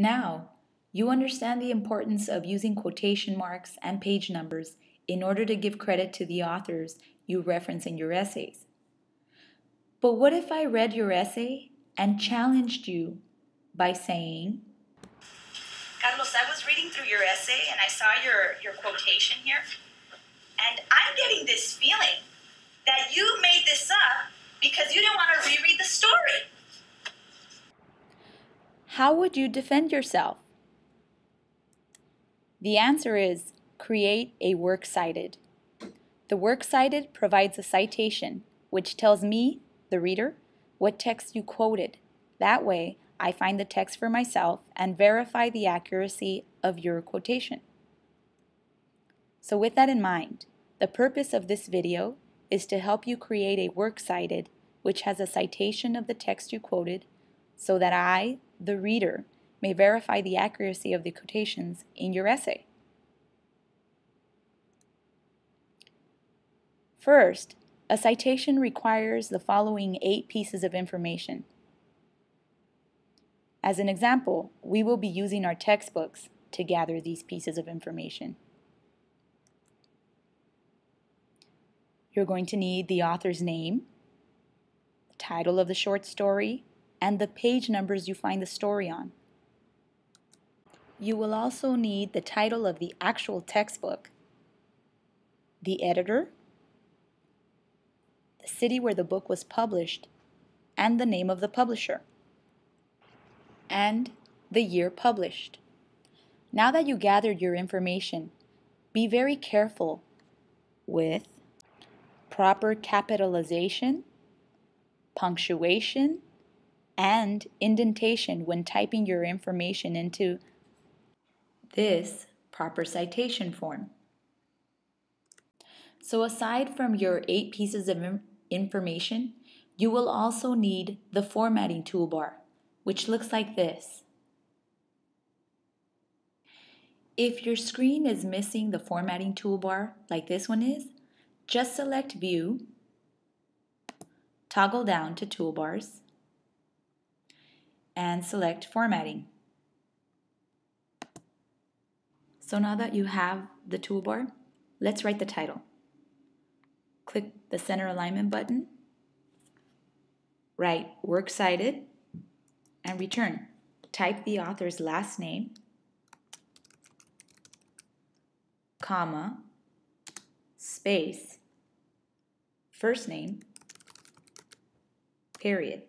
Now, you understand the importance of using quotation marks and page numbers in order to give credit to the authors you reference in your essays. But what if I read your essay and challenged you by saying, Carlos, I was reading through your essay and I saw your quotation here, and I'm getting this feeling that you made this up because you didn't want to reread the story. how would you defend yourself? The answer is create a works cited. The works cited provides a citation, which tells me, the reader, what text you quoted. That way, I find the text for myself and verify the accuracy of your quotation. So with that in mind, the purpose of this video is to help you create a works cited which has a citation of the text you quoted so that I, the reader, may verify the accuracy of the quotations in your essay. First, a citation requires the following 8 pieces of information. As an example, we will be using our textbooks to gather these pieces of information. You're going to need the author's name, the title of the short story, and the page numbers you find the story on. You will also need the title of the actual textbook, the editor, the city where the book was published, and the name of the publisher, and the year published. Now that you gathered your information, be very careful with proper capitalization, punctuation, and indentation when typing your information into this proper citation form. So aside from your 8 pieces of information, you will also need the formatting toolbar, which looks like this. If your screen is missing the formatting toolbar, like this one is, just select View, toggle down to Toolbars, and select Formatting. So now that you have the toolbar, let's write the title. Click the center alignment button, write Works Cited, and return. Type the author's last name, comma, space, first name, period,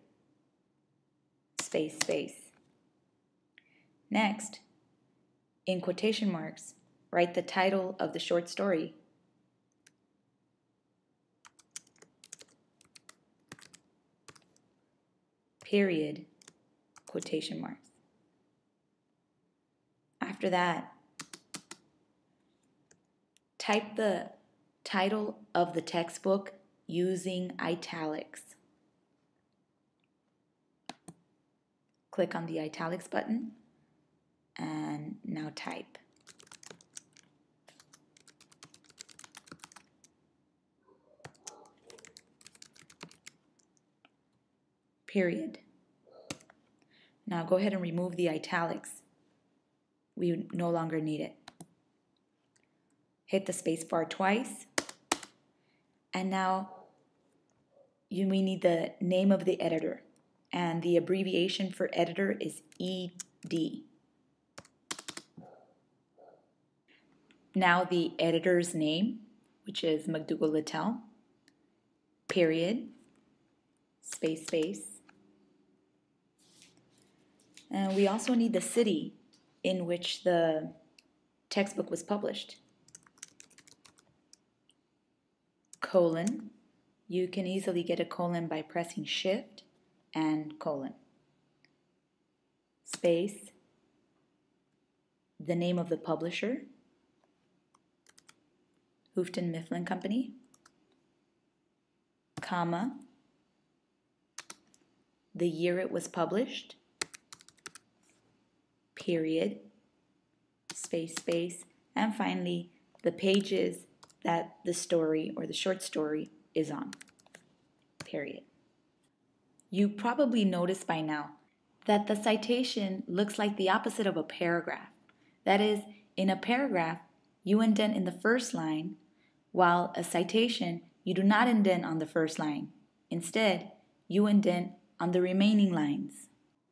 space, space. Next, in quotation marks, write the title of the short story. Period, quotation marks. After that, type the title of the textbook using italics. Click on the italics button and now type. Period. Now go ahead and remove the italics. We no longer need it. Hit the space bar twice. And now we need the name of the editor. And the abbreviation for editor is ED. Now the editor's name, which is McDougall-Littell, period, space, space. And we also need the city in which the textbook was published. Colon. You can easily get a colon by pressing Shift and colon. Space. The name of the publisher, Houghton Mifflin Company, comma, the year it was published, period, space, space, and finally the pages that the story or the short story is on, period. You probably noticed by now that the citation looks like the opposite of a paragraph. That is, in a paragraph, you indent in the first line, while a citation, you do not indent on the first line. Instead, you indent on the remaining lines.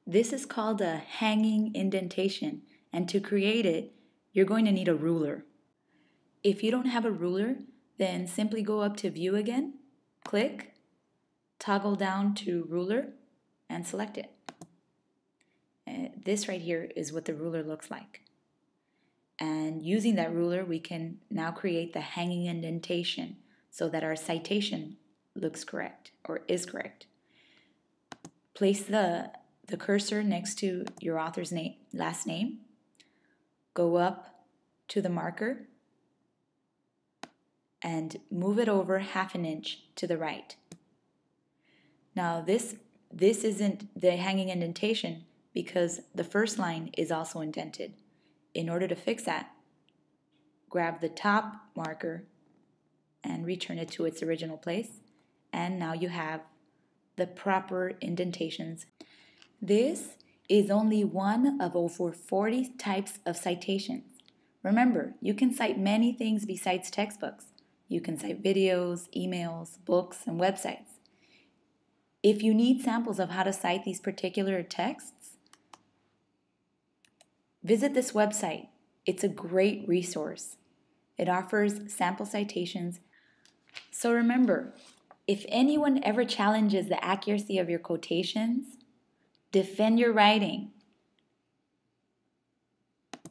This is called a hanging indentation, and to create it, you're going to need a ruler. If you don't have a ruler, then simply go up to View again, click, toggle down to Ruler, and select it. This right here is what the ruler looks like. And using that ruler, we can now create the hanging indentation so that our citation looks correct or is correct. Place the cursor next to your author's last name. Go up to the marker and move it over 1/2 inch to the right. Now this isn't the hanging indentation because the first line is also indented. In order to fix that, grab the top marker and return it to its original place, and now you have the proper indentations. This is only one of over 40 types of citations. Remember, you can cite many things besides textbooks. You can cite videos, emails, books, and websites. If you need samples of how to cite these particular texts, visit this website. It's a great resource. It offers sample citations. So remember, if anyone ever challenges the accuracy of your quotations, defend your writing.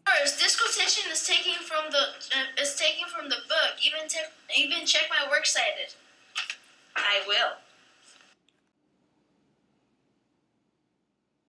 First, this quotation is taken from the book. Even check my WorkCited. I will.